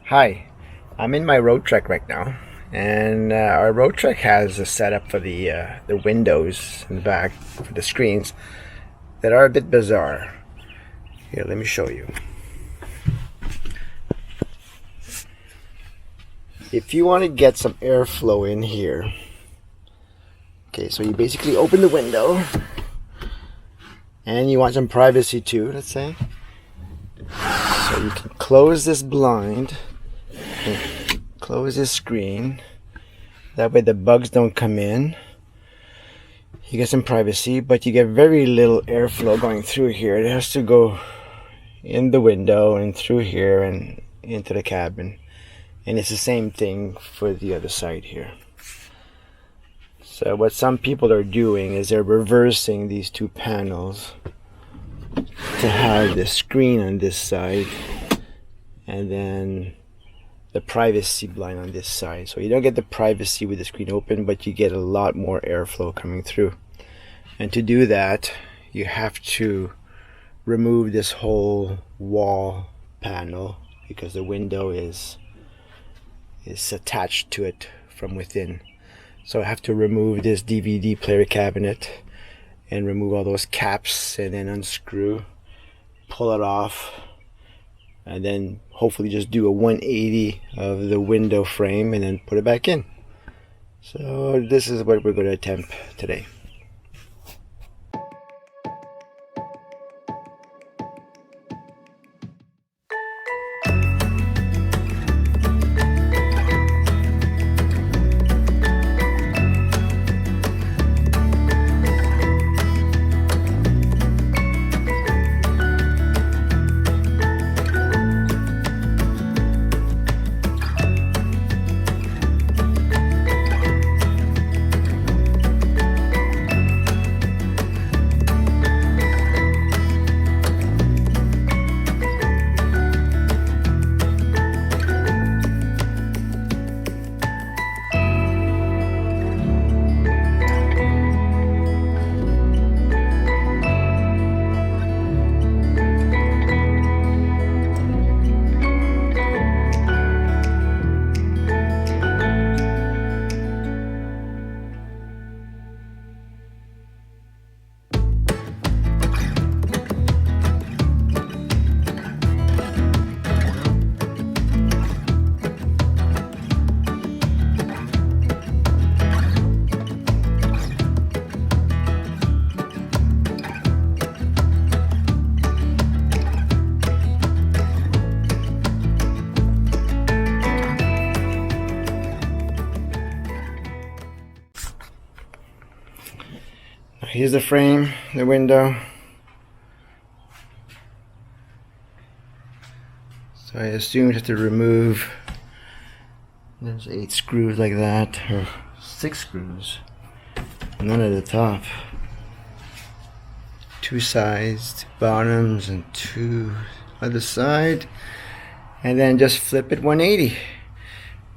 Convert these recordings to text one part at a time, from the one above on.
Hi, I'm in my Roadtrek right now, and our Roadtrek has a setup for the windows in the back for the screens that are a bit bizarre. Here, let me show you. If you want to get some airflow in here, okay, so you basically open the window, and you want some privacy too, let's say. So you can close this blind, close this screen. That way the bugs don't come in. You get some privacy, but you get very little airflow going through here. It has to go in the window and through here and into the cabin. And it's the same thing for the other side here. So what some people are doing is they're reversing these two panels to have the screen on this side and then the privacy blind on this side. So you don't get the privacy with the screen open, but you get a lot more airflow coming through. And to do that, you have to remove this whole wall panel because the window is attached to it from within. So I have to remove this DVD player cabinet and remove all those caps and then unscrew, pull it off, and then hopefully just do a 180 of the window frame and then put it back in. So this is what we're going to attempt today. Here's the frame, the window. So I assume you have to remove, there's 8 screws like that, or 6 screws, none at the top. 2 sides, 2 bottoms, and 2 other side, and then just flip it 180.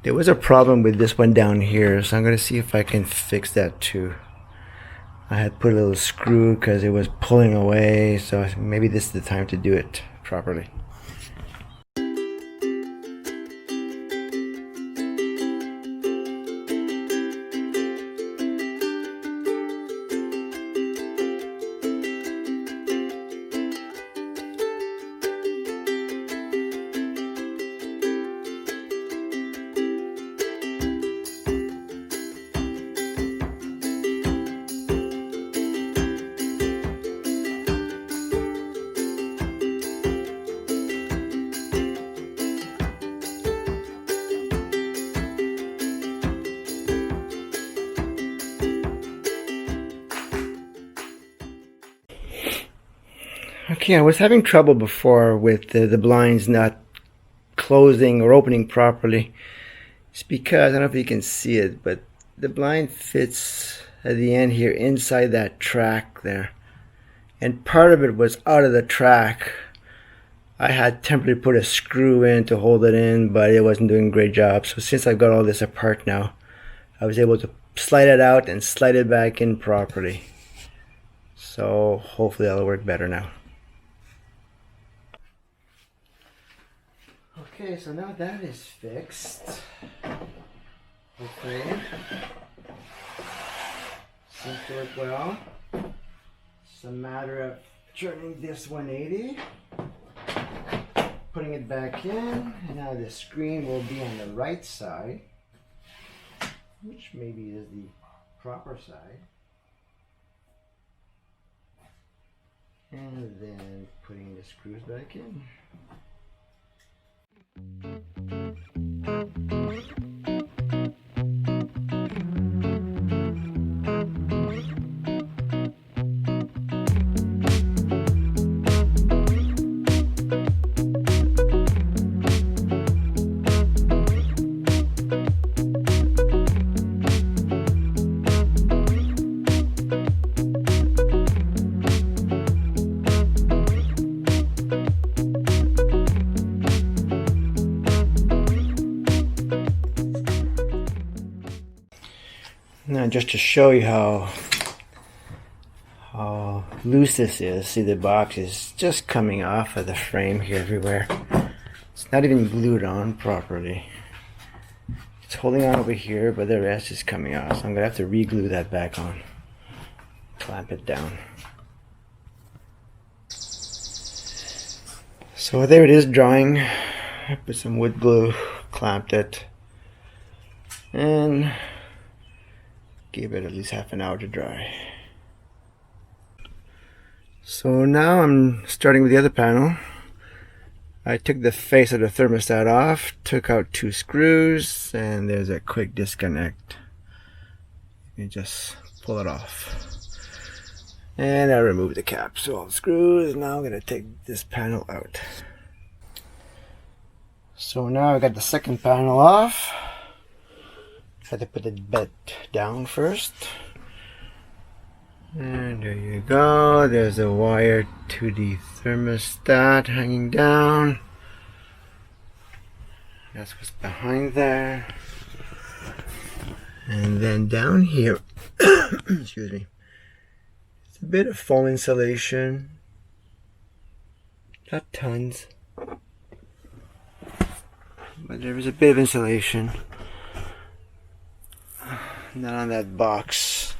There was a problem with this one down here, so I'm going to see if I can fix that too. I had put a little screw because it was pulling away, so maybe this is the time to do it properly. Okay, I was having trouble before with the blinds not closing or opening properly. It's because, I don't know if you can see it, but the blind fits at the end here inside that track there. And part of it was out of the track. I had temporarily put a screw in to hold it in, but it wasn't doing a great job. So since I've got all this apart now, I was able to slide it out and slide it back in properly. So hopefully that'll work better now. Okay, so now that is fixed. Okay. Seems to work well. It's a matter of turning this 180, putting it back in, and now the screen will be on the right side, which maybe is the proper side. And then putting the screws back in. Now just to show you how loose this is, see the box is just coming off of the frame here everywhere. It's not even glued on properly. It's holding on over here, but the rest is coming off. So I'm going to have to re-glue that back on. Clamp it down. So there it is drying. I put some wood glue, clamped it, and gave it at least half an hour to dry. So now I'm starting with the other panel. I took the face of the thermostat off, took out 2 screws, and there's a quick disconnect. You can just pull it off. And I removed the cap. So all the screws. Now I'm going to take this panel out. So now I got the second panel off. Had to put the bed down first. And there you go. There's a wire to the thermostat hanging down. That's what's behind there. And then down here, excuse me, it's a bit of foam insulation. Not tons, but there is a bit of insulation. Not on that box.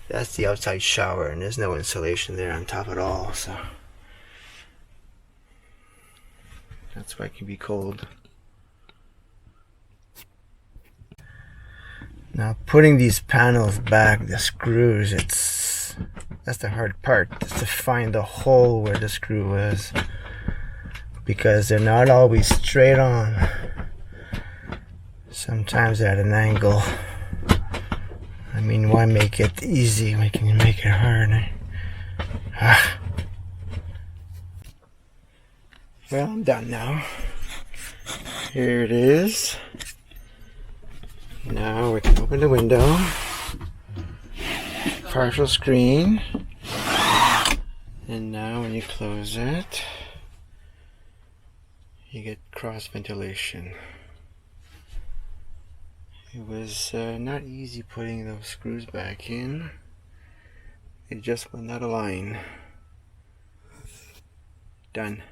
That's the outside shower, and there's no insulation there on top at all, so that's why it can be cold. Now putting these panels back, the screws, that's the hard part, is to find the hole where the screw is, because they're not always straight on. Sometimes they're at an angle. I mean, why make it easy when you make it hard? Well, I'm done now. Here it is. Now we can open the window. Partial screen. And now when you close it, you get cross ventilation. It was not easy putting those screws back in. It just went out of line. Done.